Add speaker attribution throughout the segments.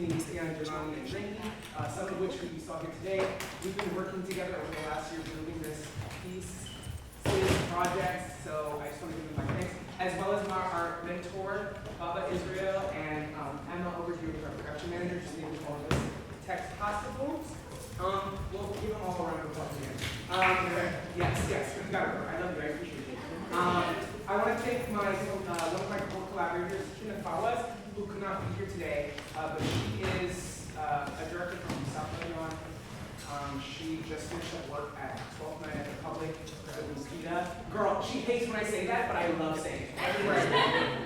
Speaker 1: me, Adrian, and Adrian, some of which you saw here today. We've been working together over the last year building this piece, this project, so I just want to give you my thanks, as well as our mentor, Baba Israel, and Emma over here with our production manager, just making all of this text possible. We'll give them all a round of applause again. Yes, you got it. I love you, I appreciate it. I want to thank one of my collaborators, Kina Fawaz, who could not be here today, but she is a director from South Lebanon. She just finished up work at 12th Night at the Public, Girl, she hates when I say that, but I love saying it. Everywhere I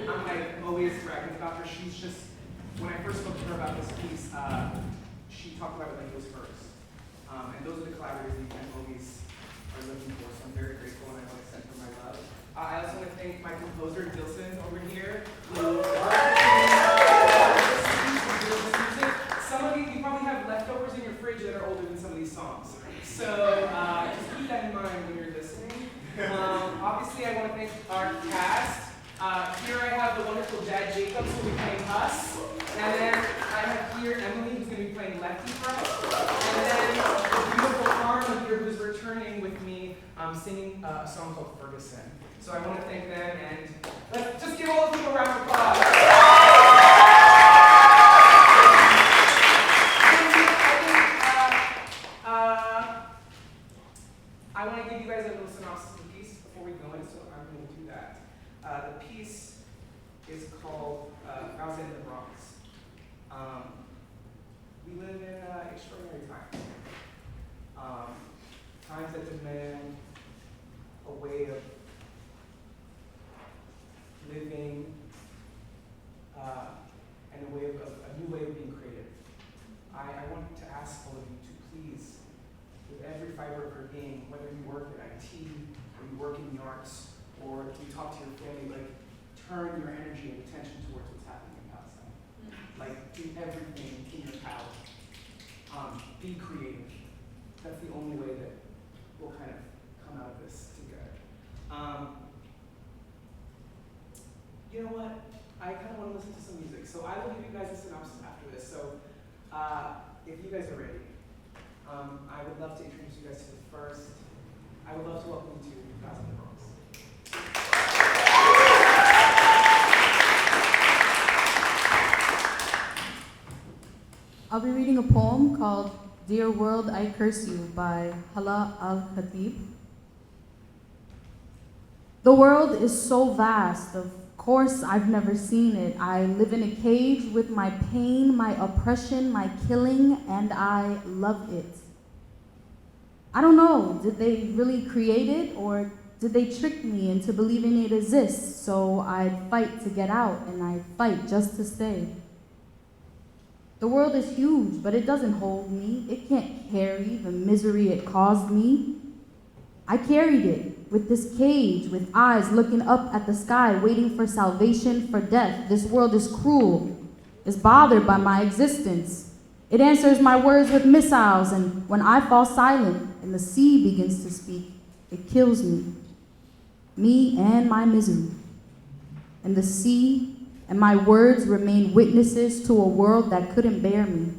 Speaker 1: go, I'm like always bragging about her. She's just, when I first spoke to her about this piece, she talked about it like it was hers. And those are the collaborators that you guys always are looking for, so I'm very grateful and I want to send her my love. I also want to thank my composer, Dilson, over here. Some of you probably have leftovers in your fridge that are older than some of these songs. So just keep that in mind when you're listening. Obviously, I want to thank our cast. Here I have the wonderful Dad Jacobs, who will be playing Huss. And then I have here Emily, who's going to be playing Lefty for us. And then the beautiful Karma here, who's returning with me, singing a song called Ferguson. So I want to thank them, and let's just give all of them a round of applause. I want to give you guys a little synopsis of the piece before we go in, so I'm going to do that. The piece is called Gaza in the Bronx. We live in extraordinary times. Times that demand a way of living and a new way of being creative. I want to ask all of you to please, with every fiber of your being, whether you work in IT, or you work in the arts, or you talk to your family, like, turn your energy and attention towards what's happening in Palestine. Like, do everything in your power. Be creative. That's the only way that we'll kind of come out of this together. You know what? I kind of want to listen to some music, so I will give you guys a synopsis after this. So, if you guys are ready, I would love to introduce you guys to the first. I would love to welcome you to Gaza in the Bronx.
Speaker 2: I'll be reading a poem called Dear World, I Curse You by Hala al-Khatib. The world is so vast, of course I've never seen it. I live in a cage with my pain, my oppression, my killing, and I love it. I don't know, did they really create it, or did they trick me into believing it exists? So I fight to get out, and I fight just to stay. The world is huge, but it doesn't hold me. It can't carry the misery it caused me. I carried it with this cage, with eyes looking up at the sky, waiting for salvation, for death. This world is cruel, is bothered by my existence. It answers my words with missiles, and when I fall silent and the sea begins to speak, it kills me and my misery. And the sea and my words remain witnesses to a world that couldn't bear me.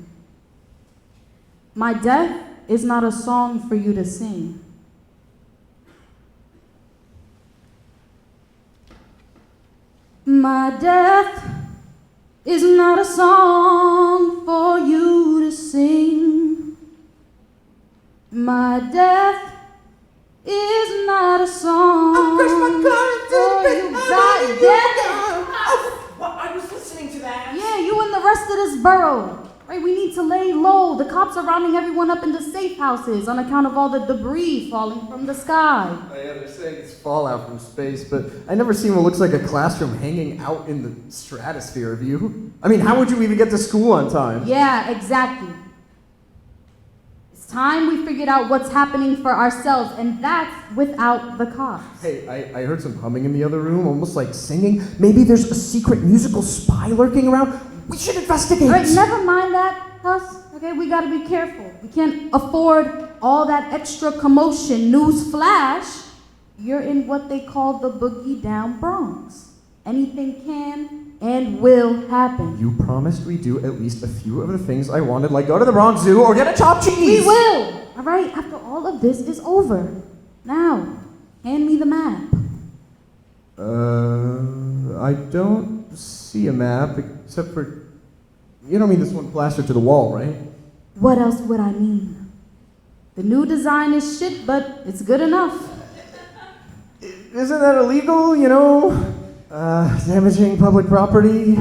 Speaker 2: My death is not a song for you to sing. My death is not a song for you to sing. My death is not a song for you. God, death.
Speaker 3: Well, I was listening to that.
Speaker 2: Yeah, you and the rest of this borough. Right, we need to lay low. The cops are rounding everyone up into safe houses on account of all the debris falling from the sky.
Speaker 4: Oh yeah, they're saying it's fallout from space, but I never seen what looks like a classroom hanging out in the stratosphere of you. I mean, how would you even get to school on time?
Speaker 2: Yeah, exactly. It's time we figured out what's happening for ourselves, and that's without the cops.
Speaker 4: Hey, I heard some humming in the other room, almost like singing. Maybe there's a secret musical spy lurking around. We should investigate.
Speaker 2: All right, never mind that, Huss. Okay, we gotta be careful. We can't afford all that extra commotion. News flash, you're in what they call the boogie down Bronx. Anything can and will happen.
Speaker 4: You promised we'd do at least a few of the things I wanted, like go to the Bronx Zoo or get a chopped cheese.
Speaker 2: We will! Alright, after all of this is over. Now, hand me the map.
Speaker 4: I don't see a map except for. You don't mean this one plastered to the wall, right?
Speaker 2: What else would I mean? The new design is shit, but it's good enough.
Speaker 4: Isn't that illegal, you know? Damaging public property?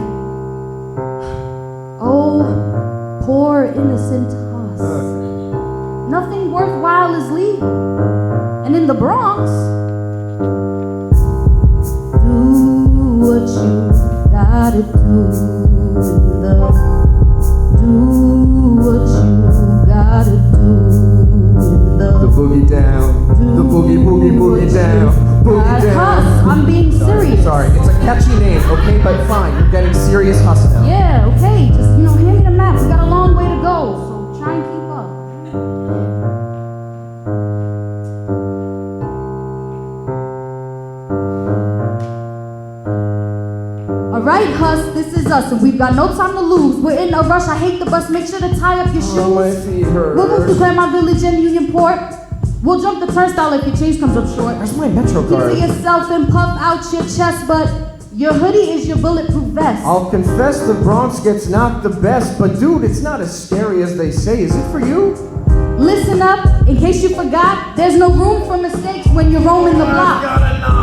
Speaker 2: Oh, poor innocent us. Nothing worthwhile is legal. And in the Bronx, do what you gotta do. Do what you gotta do.
Speaker 4: The boogie down, the boogie down, boogie down.
Speaker 2: Huss, I'm being serious.
Speaker 4: Sorry, it's a catchy name, okay, but fine, you're getting serious Huss now.
Speaker 2: Yeah, okay, just, hand me the map. We got a long way to go, so try and keep up. Alright, Huss, this is us, and we've got no time to lose. We're in a rush, I hate the bus, make sure to tie up your shoes.
Speaker 4: Oh, my feet hurt.
Speaker 2: We'll move to Claremont Village and Unionport. We'll jump the turnstile if your change comes up short.
Speaker 4: Where's my Metro
Speaker 2: Keep
Speaker 4: card?
Speaker 2: to yourself and puff out your chest, but your hoodie is your bulletproof vest.
Speaker 4: I'll confess the Bronx gets not the best, but dude, it's not as scary as they say. Is it for you?
Speaker 2: Listen up, in case you forgot, there's no room for mistakes when you're roaming the block.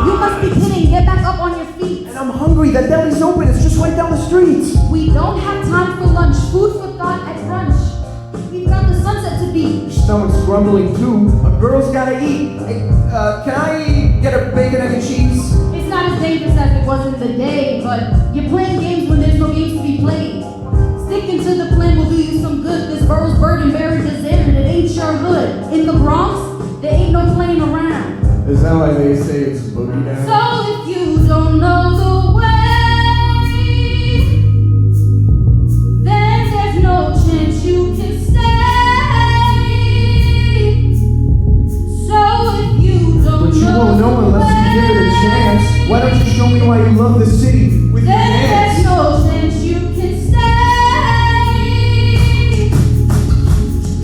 Speaker 2: You must be kidding, get back up on your feet.
Speaker 4: And I'm hungry, that deli's open, it's just right down the street.
Speaker 2: We don't have time for lunch, food for thought at brunch. We've got the sunset to beat.
Speaker 4: Your stomach's grumbling too, a girl's gotta eat. Hey, can I get a bacon, egg, and cheese?
Speaker 2: It's not as dangerous as it was in the day, but you're playing games when there's no games to be played. Sticking to the plan will do you some good. This borough's burden buried deserted, it ain't your hood. In the Bronx, there ain't no playing around.
Speaker 4: Is that why they say it's boogie down?
Speaker 2: So if you don't know the way, then there's no chance you can stay. So if you don't
Speaker 4: But you won't know unless you give it a chance. Why don't you show me why you love the city with your
Speaker 2: then there's
Speaker 4: hands?
Speaker 2: no chance you can stay.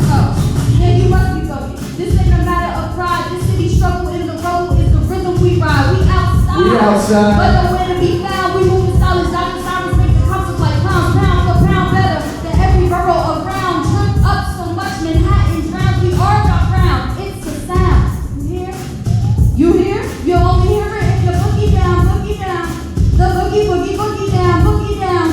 Speaker 2: Oh, yeah, you must be going. This ain't a matter of pride. This city struggle in the road is the rhythm we ride. We outside.
Speaker 4: We outside.
Speaker 2: But nowhere to be found. We move in silence. Dr. Sirens make the concerts like clowns. Pound for pound better than every borough around. Drip up so much Manhattan drowns. We are not round. It's the sound. You hear? You hear? You only hear it if you boogie down, boogie down. The boogie, boogie, boogie down, boogie down.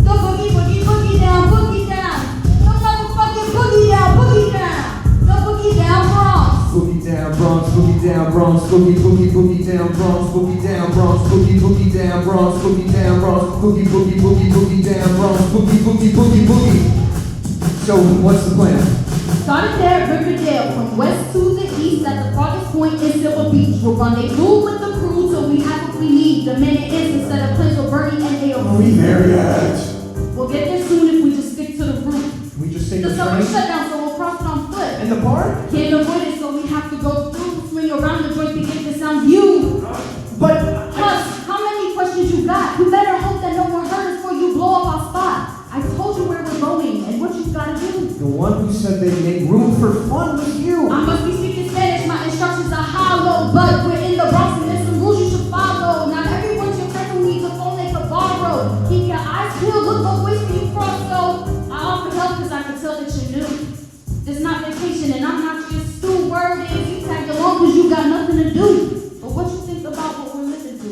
Speaker 2: The boogie, boogie, boogie down, boogie down. The motherfucking boogie down, boogie down. The boogie down Bronx.
Speaker 4: Boogie down Bronx, boogie down Bronx, boogie boogie boogie down Bronx, boogie down Bronx, boogie boogie down Bronx, boogie down Bronx, boogie boogie boogie boogie down Bronx, boogie boogie boogie boogie. So what's the plan?
Speaker 2: Started there at Riverdale, from west to the east, at the farthest point in Silver Beach. We'll rendezvous with the crew till we have what we need. The minute is instead of planes with Bernie and AOC.
Speaker 4: Are we there yet?
Speaker 2: We'll get there soon if we just stick to the route.
Speaker 4: Can we just take
Speaker 2: The
Speaker 4: the
Speaker 2: summer
Speaker 4: train?
Speaker 2: shut down, so we'll cross it on foot.
Speaker 4: In the park?
Speaker 2: Can't avoid it, so we have to go through, swing around the joint to get the sound view.
Speaker 4: But
Speaker 2: Plus, how many questions you got? You better hope that no one heard us before you blow up our spot. I told you where we're going and what you gotta do.
Speaker 4: the one who said they'd make room for fun was you.
Speaker 2: I must be speaking Spanish, my instructions are hollow, but we're in the Bronx and there's some rules you should follow. Not everyone's your friend who needs a phone they can borrow. Keep your eyes peeled, look both ways when you cross, so I offered help because I could tell that you're new. This is not vacation and I'm not your stew. Word is you tagged along because you got nothing to do. But what you think about what we're listening to?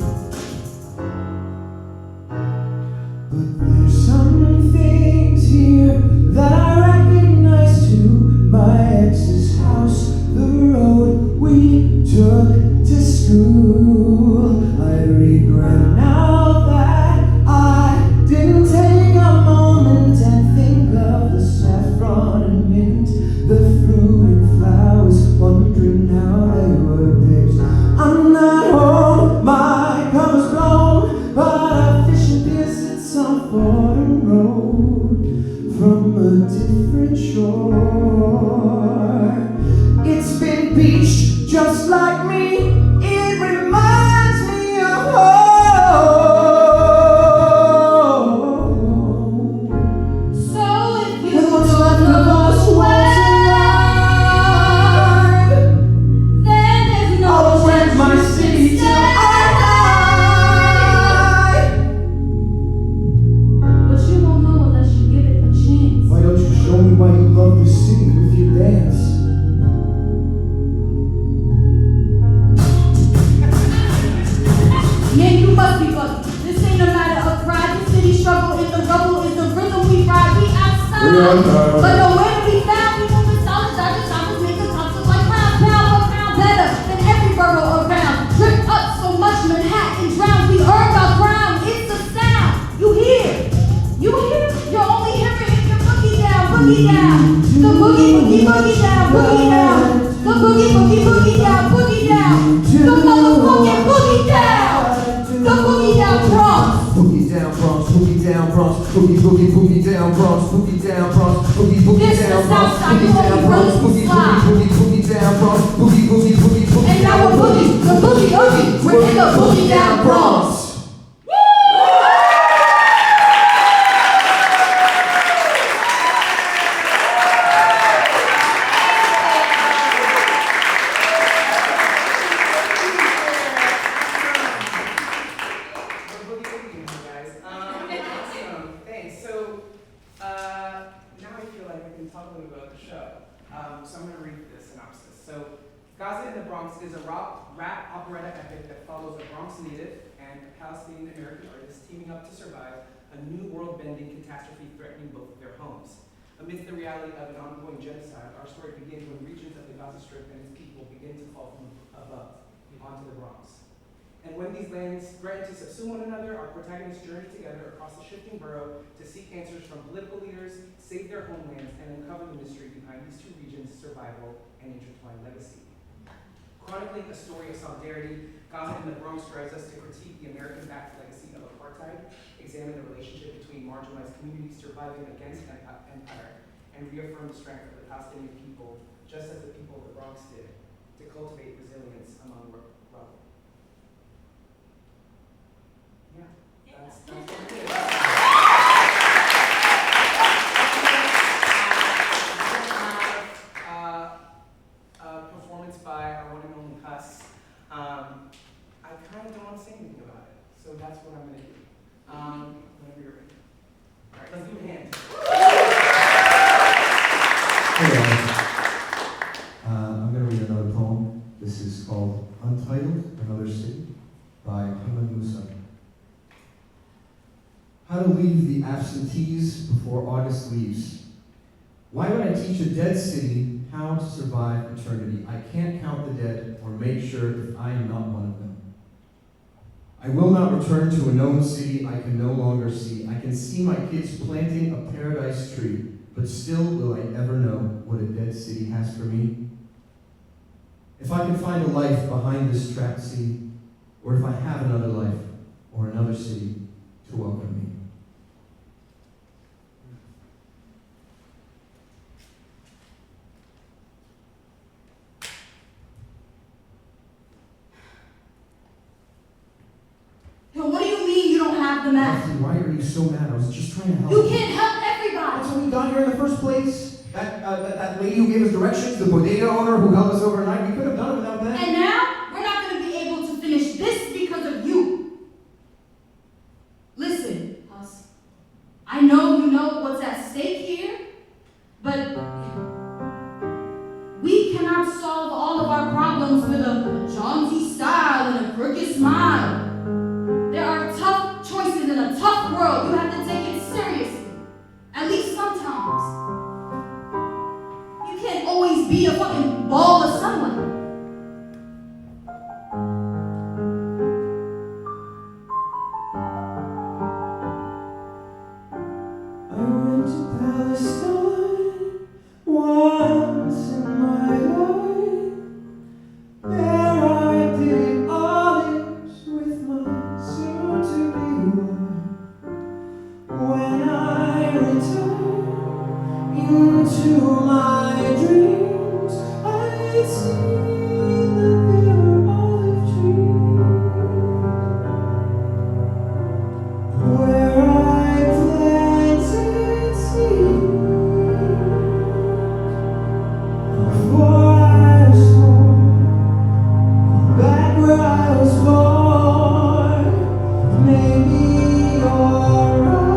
Speaker 4: But there's some things here that I recognize too. My ex's house, the road we took to school. I regret now that I didn't take a moment and think of the saffron and mint, the fruit and flowers, wondering how they were picked. why you love the city with your dance.
Speaker 2: Man, you must be bugged. This ain't a matter of pride. The city struggle is the rubble, is the rhythm we ride. We outside, but nowhere to be found. We move in solid dodgers, choppers, make a concert like pound, pound better than every borough around. Drip up so much, Manhattan drowns. We earned our crown. It's a sound. You hear? You're only hearing if you're boogie down, boogie down. The boogie down, boogie down. The boogie down, boogie down. The motherfucking boogie down. The boogie down Bronx.
Speaker 4: Boogie down Bronx, boogie down Bronx, boogie down Bronx, boogie down Bronx, boogie
Speaker 2: This
Speaker 4: down
Speaker 2: the
Speaker 4: Bronx,
Speaker 2: Southside, you
Speaker 4: boogie
Speaker 2: only
Speaker 4: down Bronx,
Speaker 2: really slide.
Speaker 4: boogie down Bronx, boogie.
Speaker 2: And now we're boogie, the boogie. We're in the boogie down Bronx.
Speaker 1: So I'm going to read the synopsis. So, Gaza in the Bronx is a rap operetta epic that follows a Bronx native and a Palestinian American artist teaming up to survive a new world-bending catastrophe threatening both of their homes. Amidst the reality of an ongoing genocide, our story begins when regions of the Gaza Strip and its people begin to fall from above onto the Bronx. And when these lands threaten to subsume one another, our protagonists journey together across the shifting borough to seek answers from political leaders, save their homelands, and uncover the mystery behind these two regions' survival and intertwined legacy. Chronicling a story of solidarity, Gaza in the Bronx drives us to critique the American-backed legacy of apartheid, examine the relationship between marginalized communities surviving against empire, and reaffirm the strength of the Palestinian people, just as the people of the Bronx did, to cultivate resilience among rubble. Yeah, that's what it is. Performance by our one and only Costa. I kind of don't want to say anything about it, so that's what I'm going to do. Whenever you're ready. All right, let's do a hand.
Speaker 4: Hey guys, I'm going to read another poem. This is called Untitled, Another City by Hamid Musa. How to leave the absentees before August leaves. Why would I teach a dead city how to survive eternity? I can't count the dead or make sure if I am not one of them. I will not return to a known city I can no longer see. I can see my kids planting a paradise tree, but still will I ever know what a dead city has for me? If I can find a life behind this trapped sea, or if I have another life or another city to welcome me.
Speaker 2: What do you mean you don't have the map?
Speaker 4: Leslie, why are you so mad? I was just trying to help.
Speaker 2: You can't help everybody.
Speaker 4: That's how we got here in the first place. That lady who gave us directions, the bodega owner who held us overnight, we could have done it without that.
Speaker 2: And now, we're not going to be able to finish this because of you. Listen, Huss. I know you know what's at stake here, but we cannot solve all of our problems with a jaunty style and a crooked smile. There are tough choices in a tough world. You have to take it seriously. At least sometimes. You can't always be a fucking ball of sunlight.
Speaker 4: I went to Palestine once in my life. There I did olives with my soon-to-be wife. When I returned into my dreams, I see the bitter olive tree where I planted seeds before I was born. Back where I was born, maybe you're right.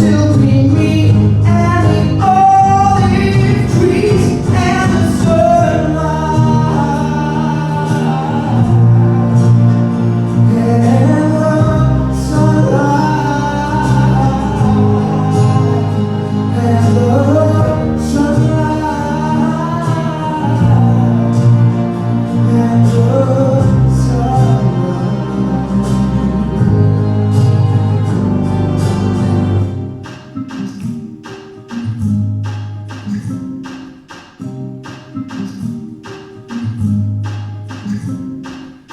Speaker 4: still be me and the olive trees and the sunlight and the sunlight and the sunlight and the sunlight.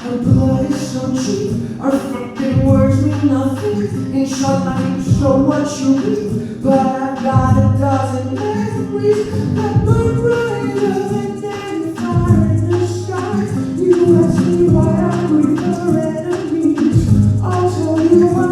Speaker 4: Our blood is so cheap, our fucking words mean nothing. In short, I show what you read, but I've got a dozen memories that burn brighter than any fire in the sky. You ask me why I breathe for enemies, I'll tell you why.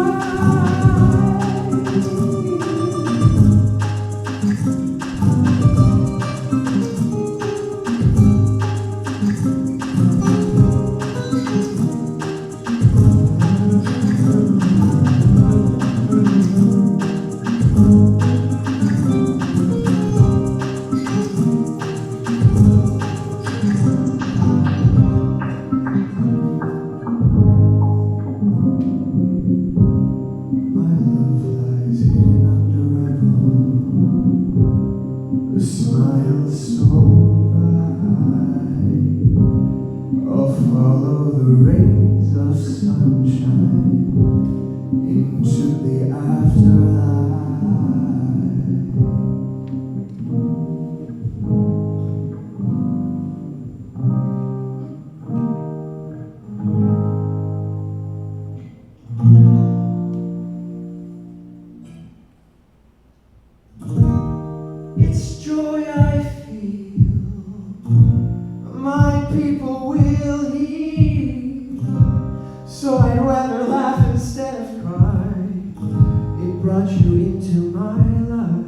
Speaker 4: My love lies hidden under a bowl, a smile so bright. I'll follow the rays of sunshine into the afterlife. It's joy I feel, my people will heal. So I'd rather laugh instead of cry. It brought you into my life.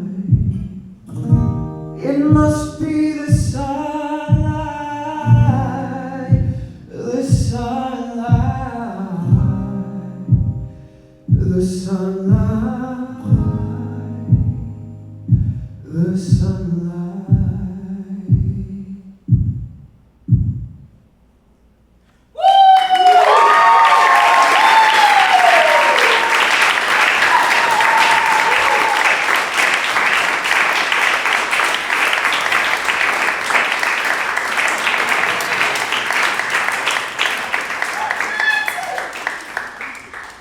Speaker 4: It must be the sunlight, the sunlight, the sunlight, the sunlight.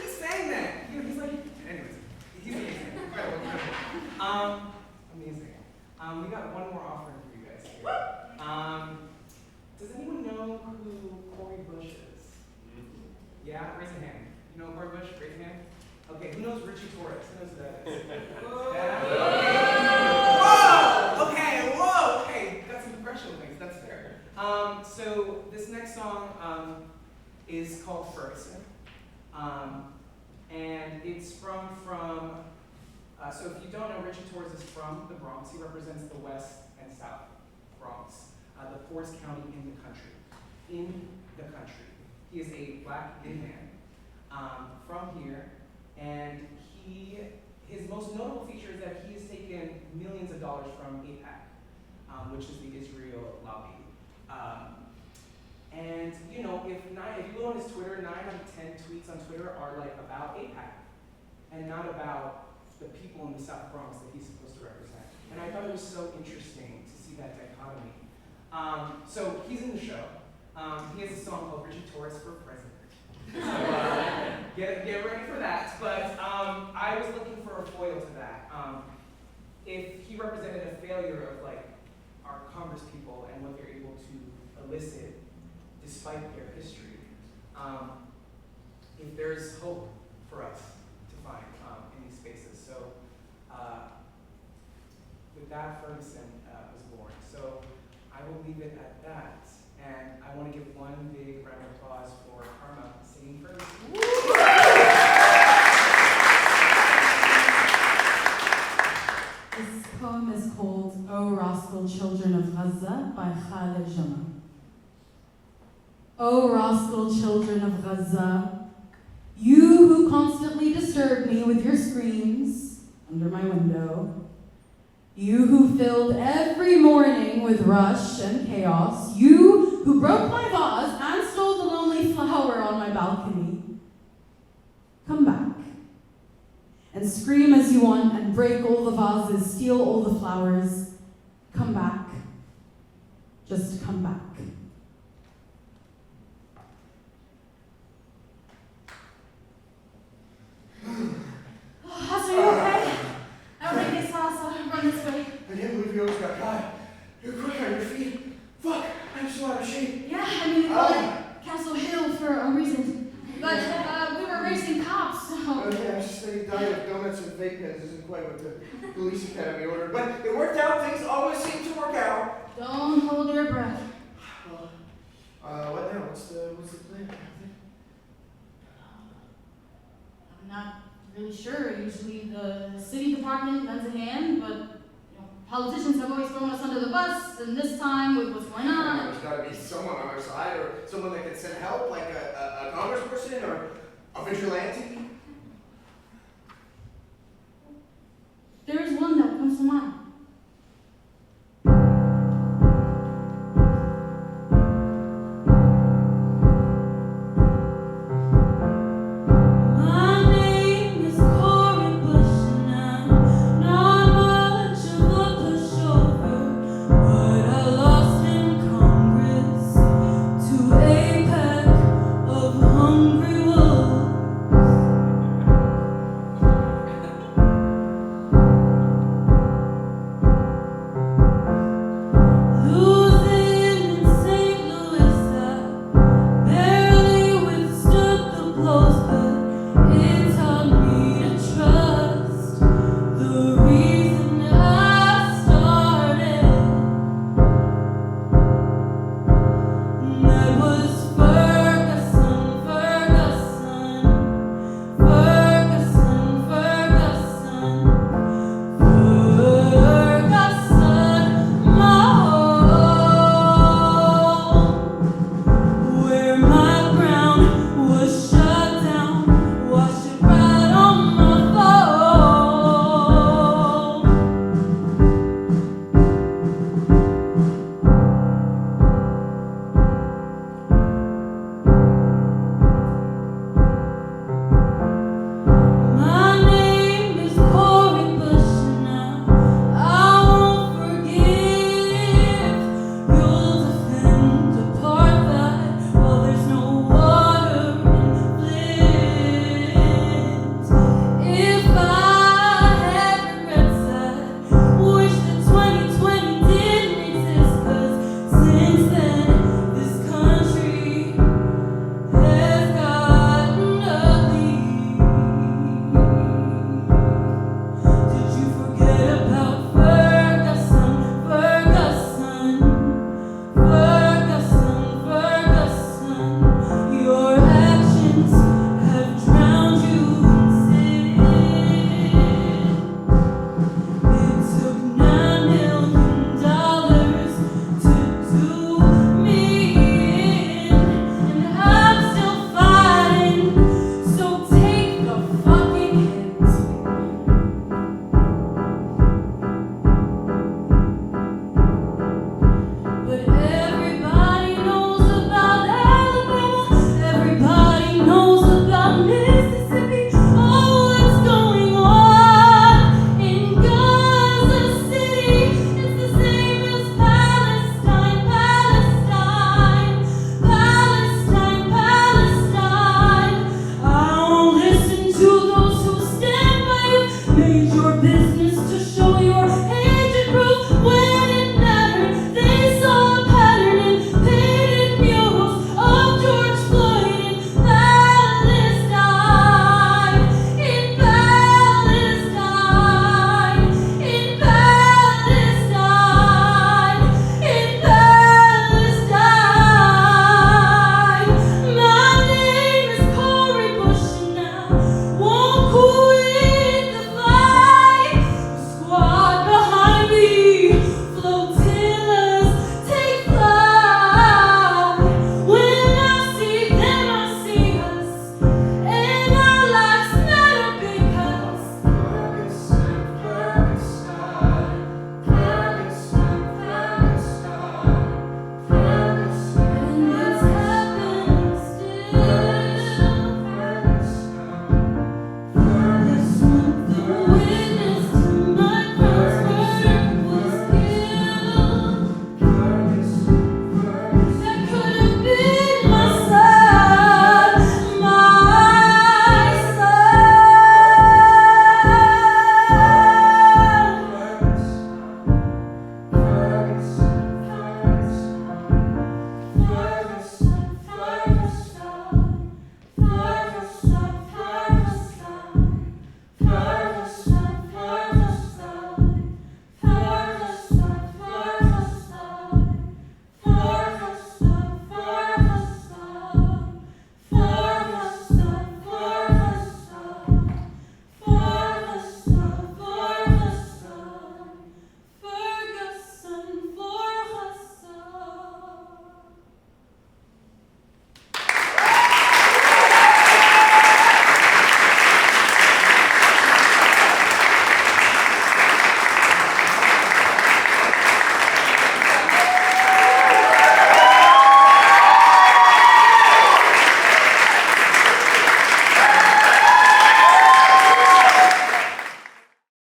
Speaker 1: He sang that. He's like, anyways, he's amazing. Incredible, incredible. Amazing. We got one more offering for you guys here. Does anyone know who Corey Bush is? Yeah, raise your hand. You know Corey Bush? Raise your hand. Okay, who knows Richie Torres? Who knows who that is? Yeah. Whoa! Okay, whoa! Okay, got some professional things. That's fair. So this next song is called Ferguson. And it's from so if you don't know, Richie Torres is from the Bronx. He represents the West and South Bronx, the poorest county in the country. He is a black gay man from here, and his most notable feature is that he has taken millions of dollars from AIPAC, which is the Israel lobby. And you know, if you go on his Twitter, 9 out of 10 tweets on Twitter are like about AIPAC, and not about the people in the South Bronx that he's supposed to represent. And I thought it was so interesting to see that dichotomy. So he's in the show. He has a song called Richie Torres for President. So get ready for that. But I was looking for a foil to that. If he represented a failure of like our Congress people and what they're able to elicit despite their history, if there's hope for us to find in these spaces. So with that, Ferguson was born. So I will leave it at that. And I want to give one big round of applause for Karma singing Ferguson.
Speaker 2: This poem is called O Rascal Children of Gaza by Khaled Jama. O rascal children of Gaza, you who constantly disturb me with your screams,
Speaker 5: under my window. You who filled every morning with rush and chaos. You who broke my vase and stole the lonely flower on my balcony. Come back and scream as you want and break all the vases, steal all the flowers. Come back. Just come back.
Speaker 6: Costa, are you okay? I don't think they saw us, so run this way.
Speaker 4: I can't believe you almost got caught. You're quick on your feet. Fuck, I'm so out of shape.
Speaker 6: Yeah, I mean, we call it Castle Hill for a reason. But we were racing cops, so...
Speaker 4: Yeah, I just think a diet of donuts and vape pens isn't quite what the police academy ordered. But it worked out. Things always seem to work out.
Speaker 6: Don't hold your breath.
Speaker 4: Well, what now? What's the plan?
Speaker 6: I'm not really sure. Usually the city department lends a hand, but politicians have always thrown us under the bus, and this time with what's going on...
Speaker 4: There's got to be someone on our side, or someone that can send help, like a congressperson, or a vigilante.